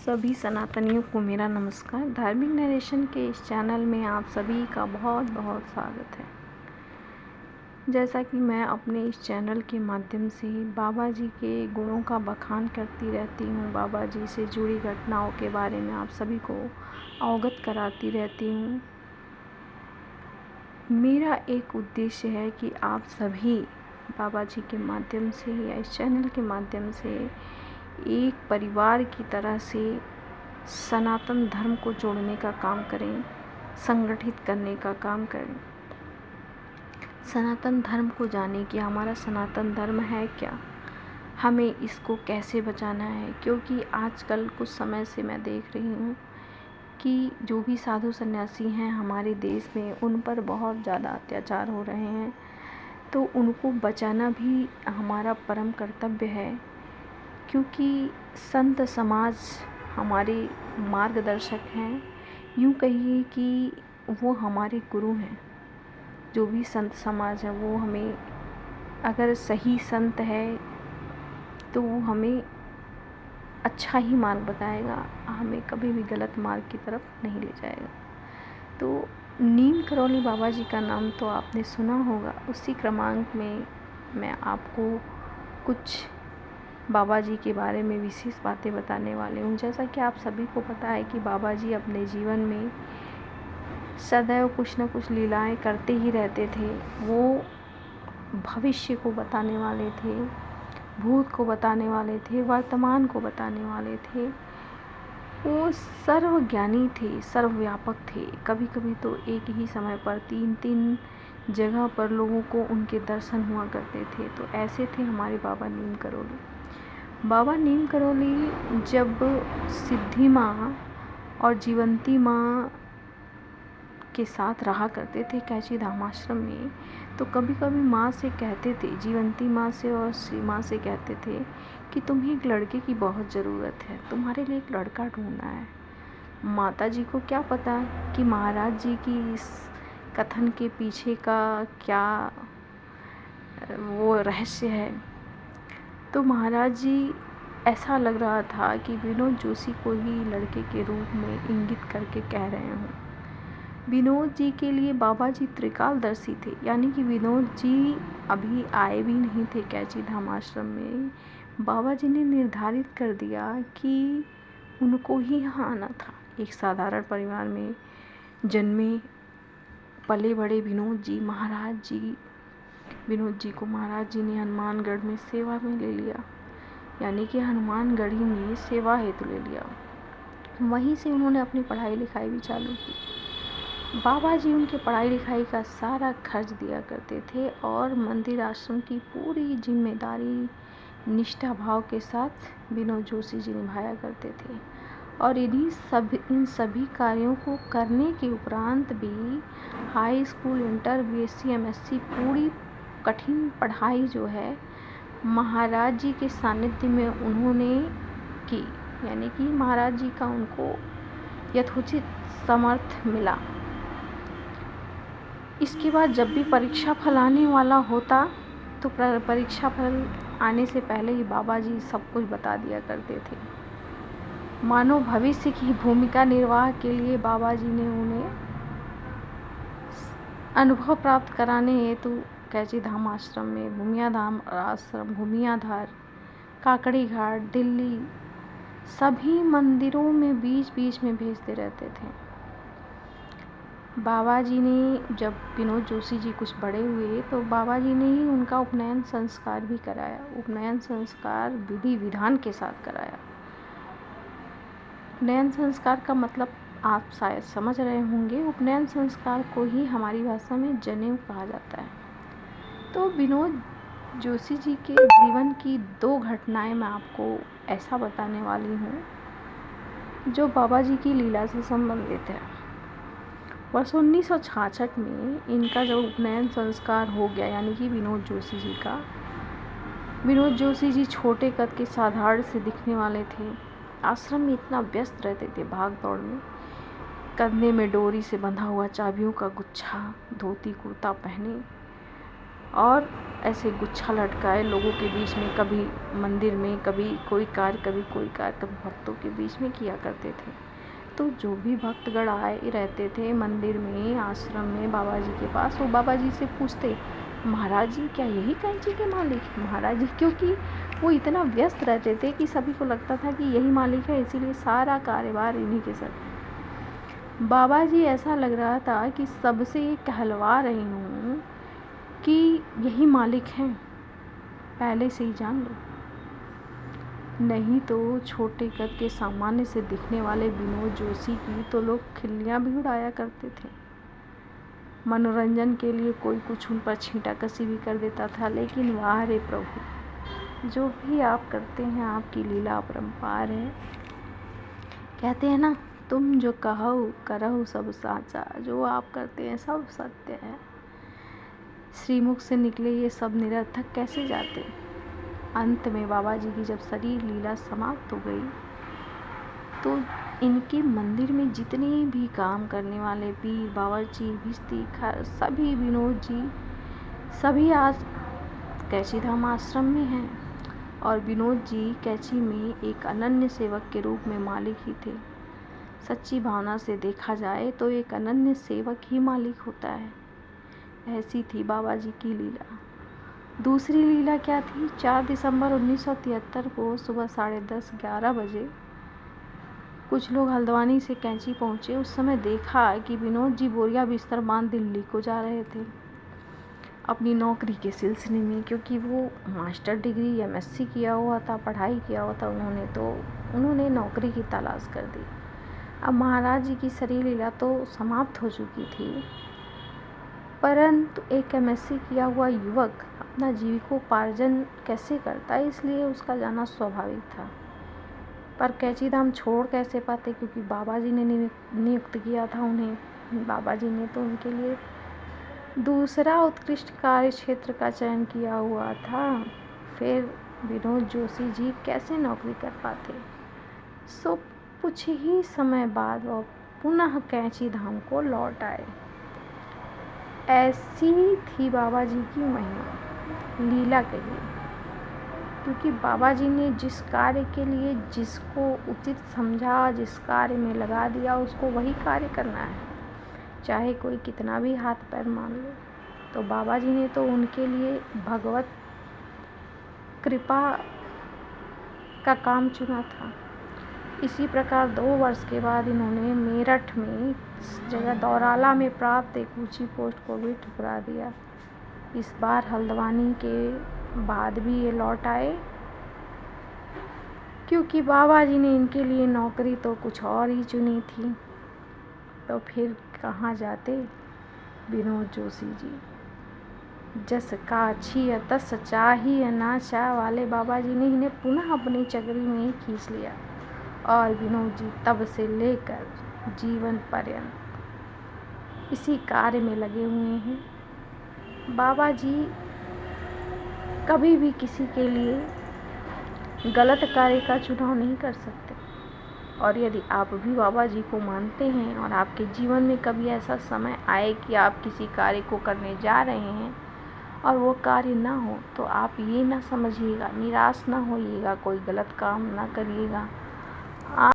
सभी सनातनियों को मेरा नमस्कार। धार्मिक नरेशन के इस चैनल में आप सभी का बहुत बहुत स्वागत है। जैसा कि मैं अपने इस चैनल के माध्यम से बाबा जी के गुणों का बखान करती रहती हूँ, बाबा जी से जुड़ी घटनाओं के बारे में आप सभी को अवगत कराती रहती हूँ। मेरा एक उद्देश्य है कि आप सभी बाबा जी के माध्यम से या इस चैनल के माध्यम से एक परिवार की तरह से सनातन धर्म को जोड़ने का काम करें, संगठित करने का काम करें। सनातन धर्म को जाने कि हमारा सनातन धर्म है क्या, हमें इसको कैसे बचाना है। क्योंकि आजकल कुछ समय से मैं देख रही हूँ कि जो भी साधु सन्यासी हैं हमारे देश में, उन पर बहुत ज़्यादा अत्याचार हो रहे हैं। तो उनको बचाना भी हमारा परम कर्तव्य है, क्योंकि संत समाज हमारे मार्गदर्शक हैं। यूँ कहिए कि वो हमारे गुरु हैं। जो भी संत समाज है वो हमें, अगर सही संत है तो वो हमें अच्छा ही मार्ग बताएगा, हमें कभी भी गलत मार्ग की तरफ नहीं ले जाएगा। तो नीम करौली बाबा जी का नाम तो आपने सुना होगा। उसी क्रमांक में मैं आपको कुछ बाबा जी के बारे में विशेष बातें बताने वाले हूँ। जैसा कि आप सभी को पता है कि बाबा जी अपने जीवन में सदैव कुछ न कुछ लीलाएं करते ही रहते थे। वो भविष्य को बताने वाले थे, भूत को बताने वाले थे, वर्तमान को बताने वाले थे। वो सर्वज्ञानी थे, सर्वव्यापक थे। कभी कभी तो एक ही समय पर 3-3 जगह पर लोगों को उनके दर्शन हुआ करते थे। तो ऐसे थे हमारे बाबा नीम करौली। बाबा नीम करौली जब सिद्धि माँ और जीवंती माँ के साथ रहा करते थे कैची धाम आश्रम में, तो कभी कभी माँ से कहते थे, जीवंती माँ से और श्री माँ से कहते थे कि तुम्हें एक लड़के की बहुत ज़रूरत है, तुम्हारे लिए एक लड़का ढूंढना है। माता जी को क्या पता कि महाराज जी की इस कथन के पीछे का क्या वो रहस्य है। तो महाराज जी, ऐसा लग रहा था कि विनोद जोशी को ही लड़के के रूप में इंगित करके कह रहे हों। विनोद जी के लिए बाबा जी त्रिकालदर्शी थे, यानी कि विनोद जी अभी आए भी नहीं थे कैची धाम आश्रम में। बाबा जी ने निर्धारित कर दिया कि उनको ही यहाँ आना था। एक साधारण परिवार में जन्मे पले बड़े विनोद जी को महाराज जी ने हनुमानगढ़ में सेवा में ले लिया, यानी कि हनुमानगढ़ी में सेवा हेतु ले लिया। वहीं से उन्होंने अपनी पढ़ाई लिखाई भी चालू की। बाबा जी उनके पढ़ाई लिखाई का सारा खर्च दिया करते थे और मंदिर आश्रम की पूरी जिम्मेदारी निष्ठा भाव के साथ विनोद जोशी जी निभाया करते थे। और इन सभी कार्यों को करने के उपरांत भी high school, inter, BSc, MSc पूरी कठिन पढ़ाई जो है महाराज जी के सानिध्य में उन्होंने की, यानी कि महाराज जी का उनको यथोचित समर्थ मिला। इसके बाद जब भी परीक्षा फल आने वाला होता तो परीक्षा फल आने से पहले ही बाबा जी सब कुछ बता दिया करते थे। मानो भविष्य की भूमिका निर्वाह के लिए बाबा जी ने उन्हें अनुभव प्राप्त कराने हेतु कैची धाम आश्रम में, भूमियाधार, काकड़ी घाट, दिल्ली, सभी मंदिरों में बीच बीच में भेजते रहते थे। बाबा जी ने जब विनोद जोशी जी कुछ बड़े हुए तो बाबा जी ने ही उनका उपनयन संस्कार भी कराया। उपनयन संस्कार विधि विधान के साथ कराया। उपनयन संस्कार का मतलब आप शायद समझ रहे होंगे। उपनयन संस्कार को ही हमारी भाषा में जनेऊ कहा जाता है। तो विनोद जोशी जी के जीवन की 2 घटनाएं मैं आपको ऐसा बताने वाली हूँ जो बाबा जी की लीला से संबंधित है। वर्ष 1966 में इनका जब उपनयन संस्कार हो गया, यानी कि विनोद जोशी जी का। विनोद जोशी जी छोटे कद के साधारण से दिखने वाले थे। आश्रम में इतना व्यस्त रहते थे भाग दौड़ में, कंधे में डोरी से बंधा हुआ चाबियों का गुच्छा, धोती कुर्ता पहने, और ऐसे गुच्छा लटकाए लोगों के बीच में, कभी मंदिर में, कभी कोई कार्य, कभी कोई कार्य, कभी भक्तों के बीच में किया करते थे। तो जो भी भक्तगण आए रहते थे मंदिर में, आश्रम में, बाबा जी के पास, वो बाबा जी से पूछते, महाराज जी क्या यही कैंची के मालिक हैं? महाराज जी, क्योंकि वो इतना व्यस्त रहते थे कि सभी को लगता था कि यही मालिक है, इसीलिए सारा कार्यभार इन्हीं के सर। बाबा जी ऐसा लग रहा था कि सबसे कहलवा रही हूँ कि यही मालिक हैं, पहले से ही जान लो। नहीं तो छोटे कद के सामान्य से दिखने वाले विनोद जोशी की तो लोग खिल्लियाँ भी उड़ाया करते थे। मनोरंजन के लिए कोई कुछ उन पर छींटा कसी भी कर देता था, लेकिन वाह रे प्रभु, जो भी आप करते हैं आपकी लीला अपरंपार है। कहते हैं ना, तुम जो कहो करहो सब साचा, जो आप करते हैं सब सत्य है। श्रीमुख से निकले ये सब निरर्थक कैसे जाते। अंत में बाबा जी की जब शरीर लीला समाप्त हो गई तो इनके मंदिर में जितने भी काम करने वाले पीर, बावर्ची, भिश्ती, सभी विनोद जी सभी आज कैची धाम आश्रम में हैं। और विनोद जी कैची में एक अनन्य सेवक के रूप में मालिक ही थे। सच्ची भावना से देखा जाए तो एक अनन्य सेवक ही मालिक होता है। ऐसी थी बाबा जी की लीला। दूसरी लीला क्या थी? 4 दिसंबर 1973 को सुबह 10:30-11 बजे कुछ लोग हल्द्वानी से कैंची पहुँचे। उस समय देखा कि विनोद जी बोरिया बिस्तर बांध दिल्ली को जा रहे थे अपनी नौकरी के सिलसिले में, क्योंकि वो मास्टर डिग्री MSc किया हुआ था, पढ़ाई किया हुआ था उन्होंने नौकरी की तलाश कर दी। अब महाराज जी की शरीर लीला तो समाप्त हो चुकी थी, परंतु एक MSc किया हुआ युवक अपना जीविकोपार्जन कैसे करता, इसलिए उसका जाना स्वाभाविक था। पर कैची धाम छोड़ कैसे पाते, क्योंकि बाबा जी ने नियुक्त किया था उन्हें। बाबा जी ने तो उनके लिए दूसरा उत्कृष्ट कार्य क्षेत्र का चयन किया हुआ था। फिर विनोद जोशी जी कैसे नौकरी कर पाते। सो कुछ ही समय बाद वह पुनः कैची धाम को लौट आए। ऐसी थी बाबा जी की महिमा, लीला कहिए, क्योंकि बाबा जी ने जिस कार्य के लिए जिसको उचित समझा, जिस कार्य में लगा दिया, उसको वही कार्य करना है, चाहे कोई कितना भी हाथ पैर मान लो। तो बाबा जी ने तो उनके लिए भगवत कृपा का काम चुना था। इसी प्रकार 2 वर्ष के बाद इन्होंने मेरठ में जगह दौराला में प्राप्त एक ऊंची पोस्ट को भी ठुकरा दिया। इस बार हल्द्वानी के बाद भी ये लौट आए, क्योंकि बाबा जी ने इनके लिए नौकरी तो कुछ और ही चुनी थी। तो फिर कहाँ जाते विनोद जोशी जी। जस काछी तस चाही ना चाह वाले बाबा जी ने इन्हें पुनः अपनी चक्री में ही खींच लिया, और विनोद जी तब से लेकर जीवन पर्यंत इसी कार्य में लगे हुए हैं। बाबा जी कभी भी किसी के लिए गलत कार्य का चुनाव नहीं कर सकते। और यदि आप भी बाबा जी को मानते हैं और आपके जीवन में कभी ऐसा समय आए कि आप किसी कार्य को करने जा रहे हैं और वो कार्य ना हो, तो आप ये ना समझिएगा, निराश ना होइएगा, कोई गलत काम ना करिएगा।